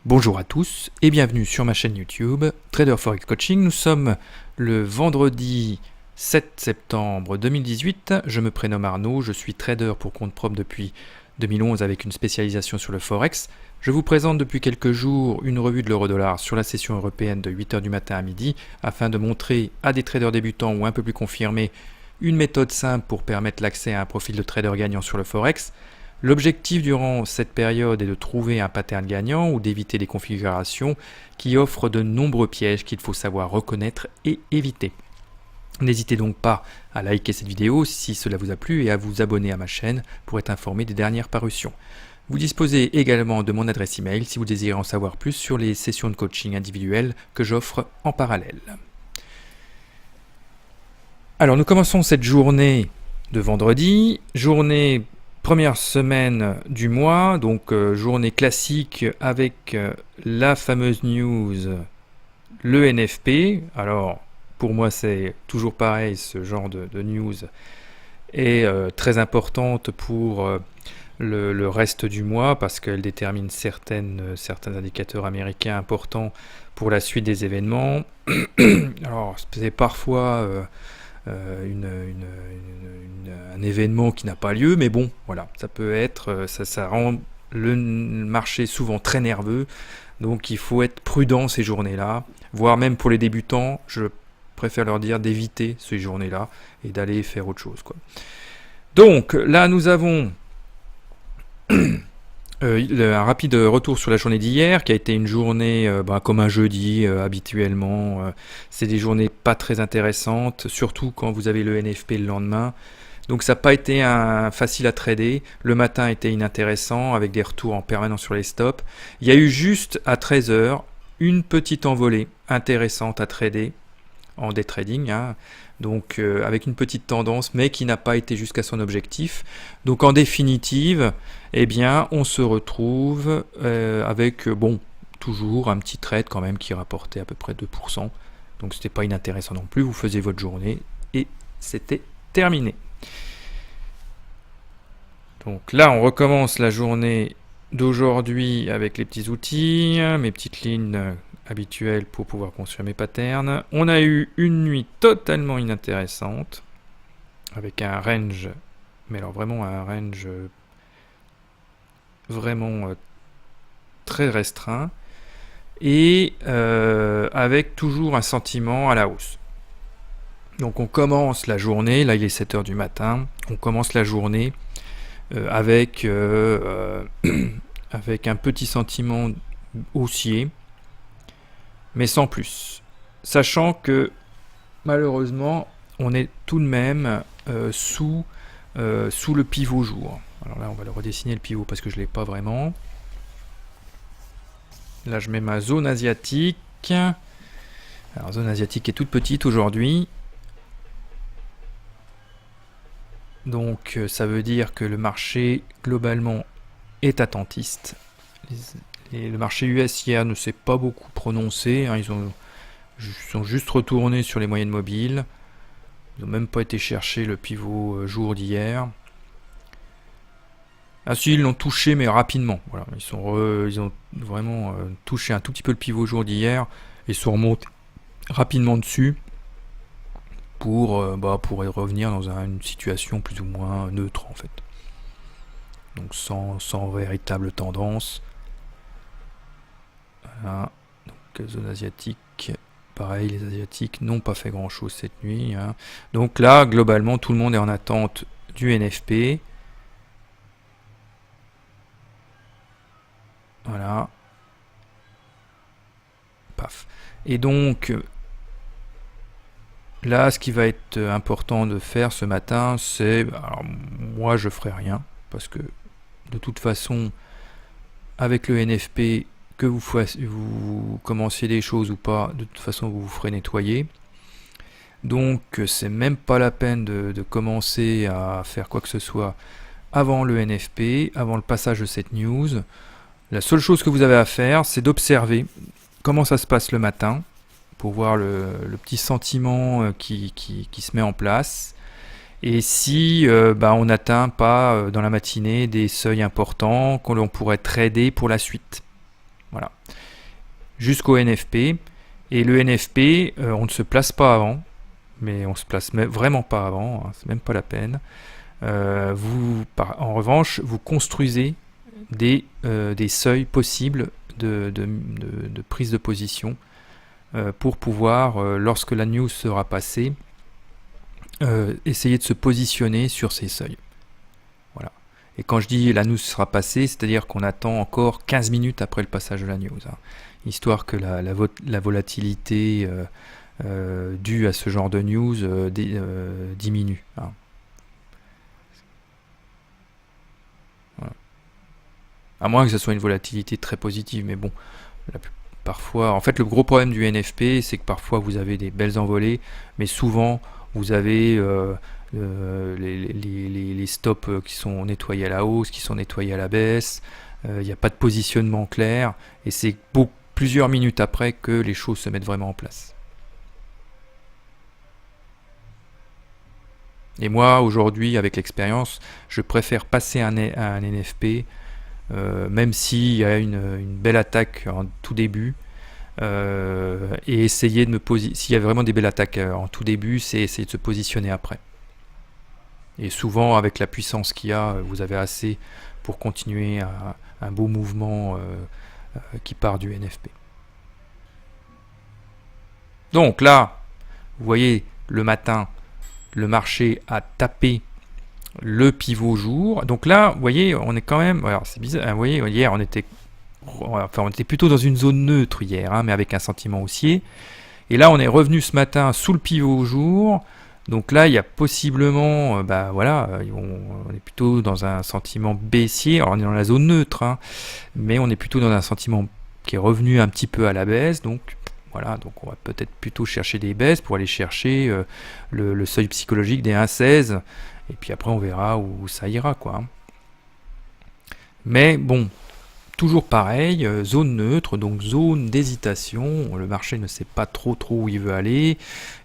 Bonjour à tous et bienvenue sur ma chaîne YouTube Trader Forex Coaching. Nous sommes le vendredi 7 septembre 2018. Je me prénomme Arnaud, je suis trader pour compte propre depuis 2011 avec une spécialisation sur le Forex. Je vous présente depuis quelques jours une revue de l'euro-dollar sur la session européenne de 8h du matin à midi afin de montrer à des traders débutants ou un peu plus confirmés une méthode simple pour permettre l'accès à un profil de trader gagnant sur le Forex. L'objectif durant cette période est de trouver un pattern gagnant ou d'éviter des configurations qui offrent de nombreux pièges qu'il faut savoir reconnaître et éviter. N'hésitez donc pas à liker cette vidéo si cela vous a plu et à vous abonner à ma chaîne pour être informé des dernières parutions. Vous disposez également de mon adresse email si vous désirez en savoir plus sur les sessions de coaching individuelles que j'offre en parallèle. Alors nous commençons cette journée de vendredi, journée première semaine du mois, donc journée classique avec la fameuse news, le NFP. Alors pour moi c'est toujours pareil, ce genre de news est très importante pour le reste du mois parce qu'elle détermine certains indicateurs américains importants pour la suite des événements. Alors c'est parfois un événement qui n'a pas lieu, mais bon, voilà, ça peut être, ça rend le marché souvent très nerveux, donc il faut être prudent ces journées-là, voire même pour les débutants, je préfère leur dire d'éviter ces journées-là et d'aller faire autre chose, quoi. Donc là, nous avons un rapide retour sur la journée d'hier, qui a été une journée comme un jeudi habituellement. C'est des journées pas très intéressantes, surtout quand vous avez le NFP le lendemain. Donc ça n'a pas été facile à trader. Le matin était inintéressant, avec des retours en permanence sur les stops. Il y a eu juste à 13h une petite envolée intéressante à trader en day trading, donc avec une petite tendance, mais qui n'a pas été jusqu'à son objectif. Donc en définitive, eh bien, on se retrouve avec, toujours un petit trade quand même qui rapportait à peu près 2%. Donc c'était pas inintéressant non plus, vous faisiez votre journée et c'était terminé. Donc là, on recommence la journée d'aujourd'hui avec les petits outils, mes petites lignes habituelles pour pouvoir construire mes patterns. On a eu une nuit totalement inintéressante avec un range, mais alors vraiment un range vraiment très restreint et avec toujours un sentiment à la hausse. Donc on commence la journée, là il est 7h du matin, on commence la journée avec un petit sentiment haussier, mais sans plus. Sachant que malheureusement, on est tout de même sous le pivot jour. Alors là, on va le redessiner le pivot parce que je ne l'ai pas vraiment. Là, je mets ma zone asiatique. Alors, zone asiatique est toute petite aujourd'hui. Donc ça veut dire que le marché globalement est attentiste. Le marché US hier ne s'est pas beaucoup prononcé, ils sont juste retournés sur les moyennes mobiles. Ils n'ont même pas été chercher le pivot jour d'hier. Ah si, ils l'ont touché mais rapidement. Voilà, ils ont vraiment touché un tout petit peu le pivot jour d'hier et sont remontés rapidement dessus pour revenir dans une situation plus ou moins neutre en fait. Donc sans véritable tendance. Voilà. Donc zone asiatique, pareil, les asiatiques n'ont pas fait grand chose cette nuit. Donc là, globalement, tout le monde est en attente du NFP. Voilà. Paf. Et donc là, ce qui va être important de faire ce matin, c'est... Alors, moi, je ferai rien, parce que de toute façon, avec le NFP, que vous commenciez des choses ou pas, de toute façon, vous vous ferez nettoyer. Donc, c'est même pas la peine de commencer à faire quoi que ce soit avant le NFP, avant le passage de cette news. La seule chose que vous avez à faire, c'est d'observer comment ça se passe le matin, pour voir le petit sentiment qui se met en place. Et si on n'atteint pas dans la matinée des seuils importants que l'on pourrait trader pour la suite. Voilà. Jusqu'au NFP. Et le NFP, on ne se place pas avant, mais on se place vraiment pas avant, hein, c'est même pas la peine. En revanche, vous construisez des seuils possibles de prise de position pour pouvoir, lorsque la news sera passée, essayer de se positionner sur ces seuils. Voilà. Et quand je dis la news sera passée, c'est-à-dire qu'on attend encore 15 minutes après le passage de la news, hein, histoire que la volatilité due à ce genre de news diminue. Hein. Voilà. À moins que ce soit une volatilité très positive, mais bon, parfois, en fait, le gros problème du NFP, c'est que parfois vous avez des belles envolées, mais souvent vous avez les stops qui sont nettoyés à la hausse, qui sont nettoyés à la baisse. Il n'y a pas de positionnement clair, et c'est plusieurs minutes après que les choses se mettent vraiment en place. Et moi, aujourd'hui, avec l'expérience, je préfère passer un NFP, même s'il y a une belle attaque en tout début, et essayer de me positionner. S'il y a vraiment des belles attaques en tout début, c'est essayer de se positionner après. Et souvent, avec la puissance qu'il y a, vous avez assez pour continuer un beau mouvement qui part du NFP. Donc là, vous voyez, le matin, le marché a tapé le pivot jour. Donc là, vous voyez, on est quand même... Alors c'est bizarre, vous voyez, hier, on était plutôt dans une zone neutre hier, hein, mais avec un sentiment haussier. Et là, on est revenu ce matin sous le pivot jour. Donc là, il y a possiblement... voilà, on est plutôt dans un sentiment baissier. Alors on est dans la zone neutre, hein, mais on est plutôt dans un sentiment qui est revenu un petit peu à la baisse. Donc voilà, donc on va peut-être plutôt chercher des baisses pour aller chercher le seuil psychologique des 1,16. Et puis après, on verra où ça ira, quoi. Mais bon, toujours pareil, zone neutre, donc zone d'hésitation. Le marché ne sait pas trop où il veut aller.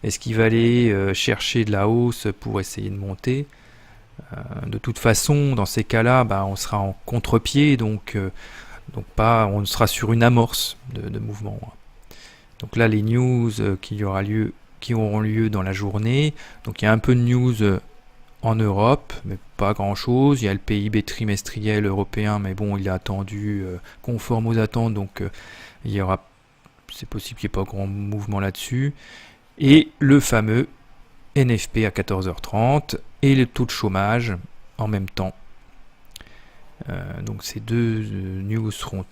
Est-ce qu'il va aller chercher de la hausse pour essayer de monter? De toute façon, dans ces cas-là, on sera en contre-pied, donc on sera sur une amorce de mouvement. Donc là, les news qui auront lieu dans la journée. Donc il y a un peu de news en Europe, mais pas grand-chose. Il y a le PIB trimestriel européen, mais bon, il est attendu conforme aux attentes, donc c'est possible qu'il n'y ait pas grand mouvement là-dessus. Et le fameux NFP à 14h30 et le taux de chômage en même temps. Donc ces deux news seront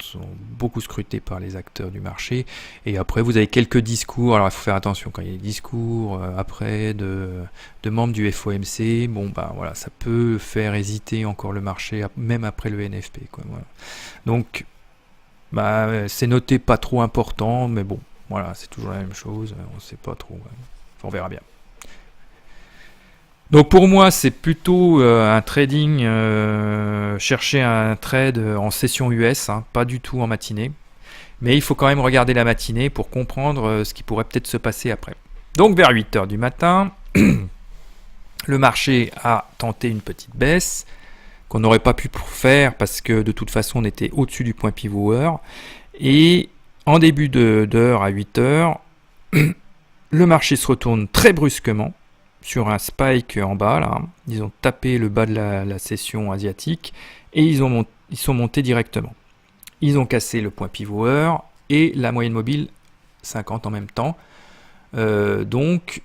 sont beaucoup scrutés par les acteurs du marché. Et après, vous avez quelques discours. Alors, il faut faire attention quand il y a des discours après de membres du FOMC. Bon, voilà, ça peut faire hésiter encore le marché, même après le NFP, quoi. Voilà. Donc, c'est noté pas trop important, mais bon, voilà, c'est toujours la même chose. On ne sait pas trop. On verra bien. Donc pour moi, c'est plutôt un trading, chercher un trade en session US, hein, pas du tout en matinée. Mais il faut quand même regarder la matinée pour comprendre ce qui pourrait peut-être se passer après. Donc vers 8h du matin, le marché a tenté une petite baisse qu'on n'aurait pas pu faire parce que de toute façon on était au-dessus du point pivot heure. Et en début d'heure à 8h, le marché se retourne très brusquement sur un spike en bas, là. Ils ont tapé le bas de la session asiatique et ils sont montés directement. Ils ont cassé le point pivot heure et la moyenne mobile 50 en même temps. Donc,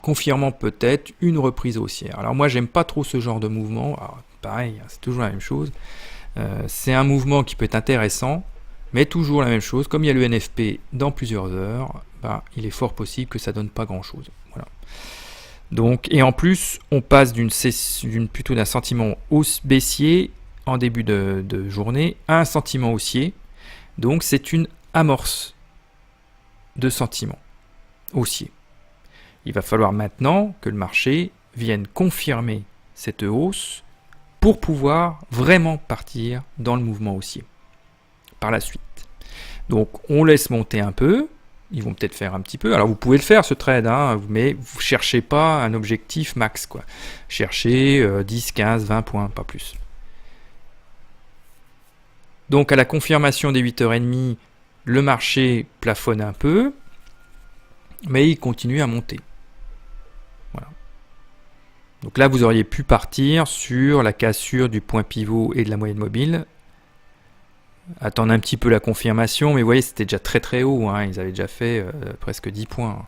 confirmant peut-être une reprise haussière. Alors moi, j'aime pas trop ce genre de mouvement. Alors, pareil, c'est toujours la même chose. C'est un mouvement qui peut être intéressant, mais toujours la même chose. Comme il y a le NFP dans plusieurs heures, il est fort possible que ça donne pas grand-chose. Voilà. Donc, et en plus, on passe plutôt d'un sentiment baissier en début de journée à un sentiment haussier. Donc, c'est une amorce de sentiment haussier. Il va falloir maintenant que le marché vienne confirmer cette hausse pour pouvoir vraiment partir dans le mouvement haussier par la suite. Donc, on laisse monter un peu. Ils vont peut-être faire un petit peu. Alors vous pouvez le faire ce trade, hein, mais vous ne cherchez pas un objectif max, quoi. Cherchez 10, 15, 20 points, pas plus. Donc à la confirmation des 8h30, le marché plafonne un peu, mais il continue à monter. Voilà. Donc là, vous auriez pu partir sur la cassure du point pivot et de la moyenne mobile. Attendre un petit peu la confirmation, mais vous voyez, c'était déjà très très haut. Hein. Ils avaient déjà fait presque 10 points.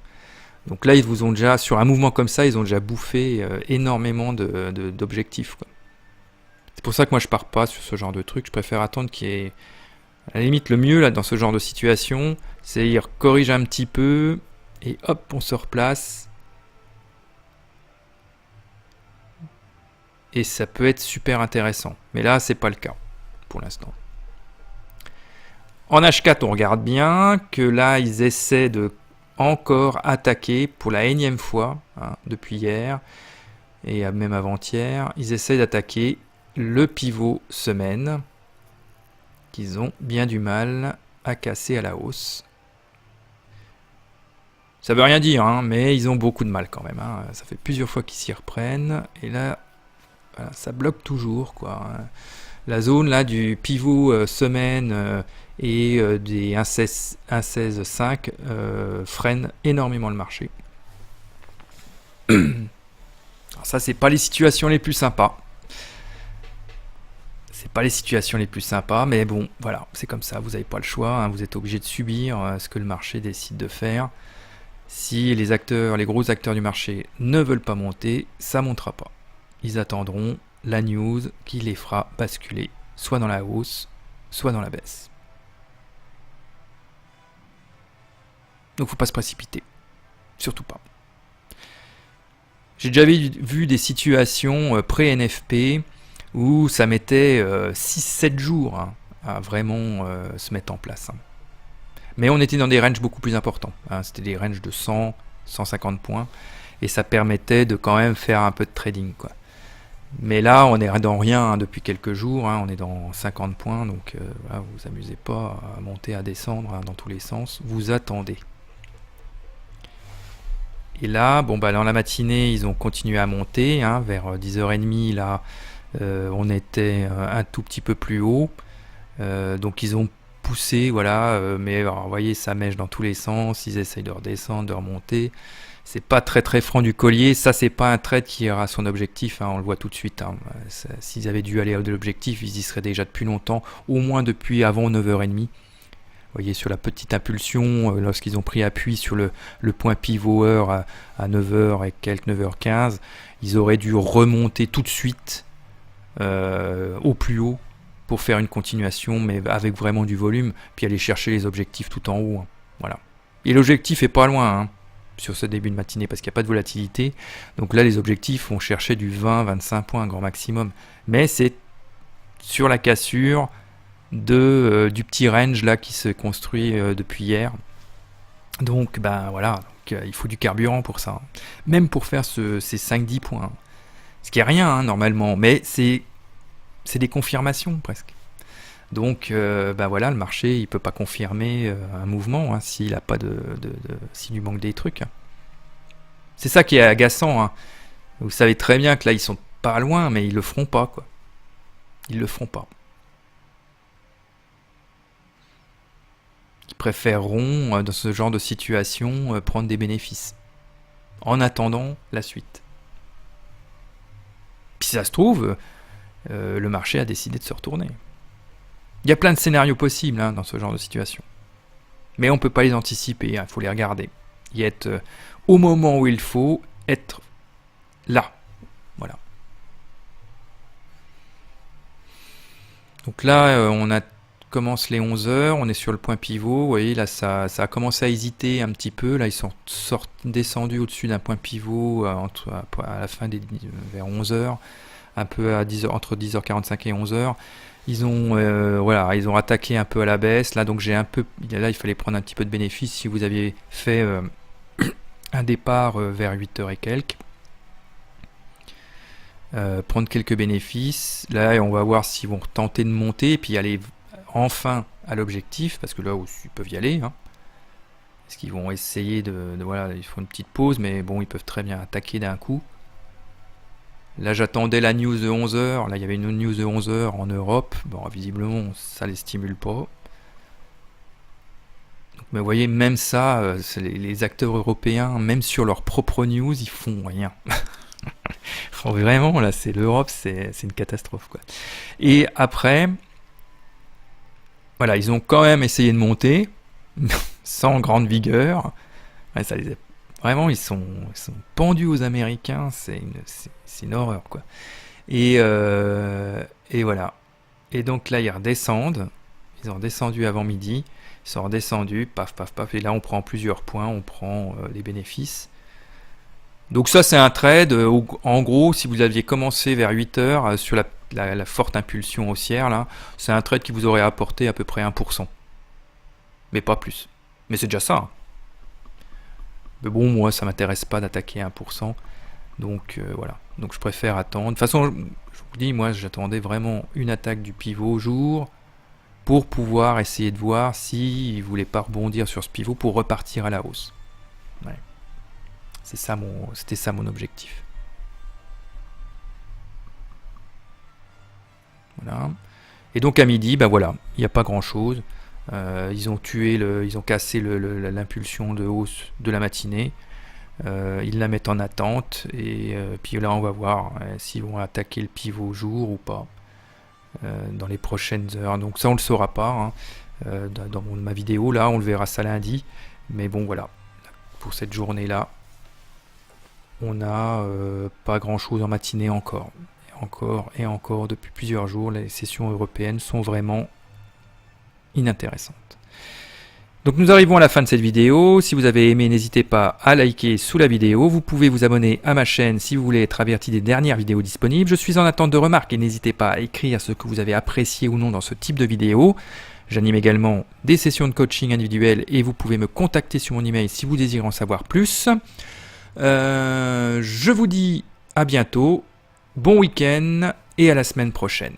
Donc là, ils vous ont déjà, sur un mouvement comme ça, ils ont déjà bouffé énormément d'objectifs. C'est pour ça que moi, je pars pas sur ce genre de truc. Je préfère attendre qu'il y ait... À la limite, le mieux là, dans ce genre de situation, c'est ils corrigent un petit peu et hop, on se replace. Et ça peut être super intéressant. Mais là, c'est pas le cas pour l'instant. En H4, on regarde bien que là, ils essaient de encore attaquer pour la énième fois, hein, depuis hier et même avant-hier. Ils essaient d'attaquer le pivot semaine qu'ils ont bien du mal à casser à la hausse. Ça veut rien dire, hein, mais ils ont beaucoup de mal quand même. Hein. Ça fait plusieurs fois qu'ils s'y reprennent. Et là, voilà, ça bloque toujours, quoi. La zone là du pivot semaine et des 1,16,5 freine énormément le marché. Alors ça, c'est pas les situations les plus sympas. C'est pas les situations les plus sympas, mais bon, voilà, c'est comme ça, vous n'avez pas le choix, hein, vous êtes obligé de subir ce que le marché décide de faire. Si les acteurs, les gros acteurs du marché ne veulent pas monter, ça ne montera pas. Ils attendront la news qui les fera basculer, soit dans la hausse, soit dans la baisse. Donc faut pas se précipiter, surtout pas. J'ai déjà vu des situations pré-NFP où ça mettait 6-7 jours hein, à vraiment se mettre en place. Hein. Mais on était dans des ranges beaucoup plus importants. Hein. C'était des ranges de 100, 150 points. Et ça permettait de quand même faire un peu de trading. Quoi. Mais là, on est dans rien hein, depuis quelques jours. Hein. On est dans 50 points. Donc voilà, vous vous amusez pas à monter, à descendre hein, dans tous les sens. Vous attendez. Et là, bon, bah, dans la matinée, ils ont continué à monter. Hein, vers 10h30, là, on était un tout petit peu plus haut. Donc ils ont poussé, voilà. Mais alors, vous voyez, ça mèche dans tous les sens. Ils essayent de redescendre, de remonter. C'est pas très très franc du collier. Ça, c'est pas un trade qui ira à son objectif. Hein, on le voit tout de suite. Hein. S'ils avaient dû aller à l'objectif, ils y seraient déjà depuis longtemps. Au moins depuis avant 9h30. Vous voyez sur la petite impulsion, lorsqu'ils ont pris appui sur le point pivot heure à 9h et quelques 9h15, ils auraient dû remonter tout de suite au plus haut pour faire une continuation, mais avec vraiment du volume, puis aller chercher les objectifs tout en haut. Hein. Voilà. Et l'objectif est pas loin hein, sur ce début de matinée, parce qu'il n'y a pas de volatilité. Donc là, les objectifs vont chercher du 20-25 points, grand maximum. Mais c'est sur la cassure du petit range là qui se construit depuis hier. Donc ben voilà, donc, il faut du carburant pour ça. Même pour faire ces 5-10 points. Ce qui est rien hein, normalement, mais c'est des confirmations presque. Donc ben voilà, le marché il peut pas confirmer un mouvement hein, s'il a pas s'il lui manque des trucs. Hein. C'est ça qui est agaçant. Hein. Vous savez très bien que là ils sont pas loin, mais ils le feront pas quoi. Ils le feront pas. Préféreront, dans ce genre de situation, prendre des bénéfices en attendant la suite. Puis si ça se trouve, le marché a décidé de se retourner. Il y a plein de scénarios possibles hein, dans ce genre de situation. Mais on ne peut pas les anticiper, il faut les regarder. Y être au moment où il faut, être là. Voilà. Donc là, on commence les 11h, on est sur le point pivot, vous voyez là ça a commencé à hésiter un petit peu, là ils sont descendus au-dessus d'un point pivot à la fin vers 11h, un peu à 10h, entre 10h45 et 11h, ils ont voilà, ils ont attaqué un peu à la baisse, là donc j'ai un peu, là il fallait prendre un petit peu de bénéfice si vous aviez fait un départ vers 8h et quelques. Prendre quelques bénéfices, là on va voir s'ils vont tenter de monter et puis aller enfin à l'objectif, parce que là ils peuvent y aller. Hein. Est-ce qu'ils vont essayer voilà, ils font une petite pause, mais bon, ils peuvent très bien attaquer d'un coup. Là, j'attendais la news de 11 heures. Là, il y avait une news de 11 heures en Europe. Bon, visiblement, ça les stimule pas. Donc, mais vous voyez, même ça, les acteurs européens, même sur leur propre news, ils font rien. Vraiment, là, c'est l'Europe, c'est une catastrophe, quoi. Et après, voilà, ils ont quand même essayé de monter, sans grande vigueur. Ouais, vraiment, ils sont pendus aux Américains, c'est une horreur, quoi. Et voilà. Et donc là, ils redescendent. Ils ont redescendu avant midi. Ils sont redescendus, paf, paf, paf. Et là, on prend plusieurs points, on prend les bénéfices. Donc ça, c'est un trade. En gros, si vous aviez commencé vers 8 heures sur la forte impulsion haussière, là, c'est un trade qui vous aurait apporté à peu près 1%. Mais pas plus. Mais c'est déjà ça, hein. Mais bon, moi, ça m'intéresse pas d'attaquer 1%. Donc voilà. Donc je préfère attendre. De toute façon, je vous dis, moi, j'attendais vraiment une attaque du pivot au jour pour pouvoir essayer de voir s'il ne voulait pas rebondir sur ce pivot pour repartir à la hausse. Ouais. C'était ça mon objectif. Voilà. Et donc à midi, ben voilà, il n'y a pas grand chose. Ils ont cassé l'impulsion de hausse de la matinée. Ils la mettent en attente et puis là on va voir s'ils vont attaquer le pivot au jour ou pas dans les prochaines heures. Donc ça on le saura pas, hein. Dans ma vidéo là, on le verra ça lundi. Mais bon voilà, pour cette journée là, on n'a pas grand chose en matinée encore. Et encore depuis plusieurs jours, les sessions européennes sont vraiment inintéressantes. Donc nous arrivons à la fin de cette vidéo. Si vous avez aimé, n'hésitez pas à liker sous la vidéo. Vous pouvez vous abonner à ma chaîne si vous voulez être averti des dernières vidéos disponibles. Je suis en attente de remarques et n'hésitez pas à écrire ce que vous avez apprécié ou non dans ce type de vidéo. J'anime également des sessions de coaching individuelles et vous pouvez me contacter sur mon email si vous désirez en savoir plus. Je vous dis à bientôt, bon week-end et à la semaine prochaine.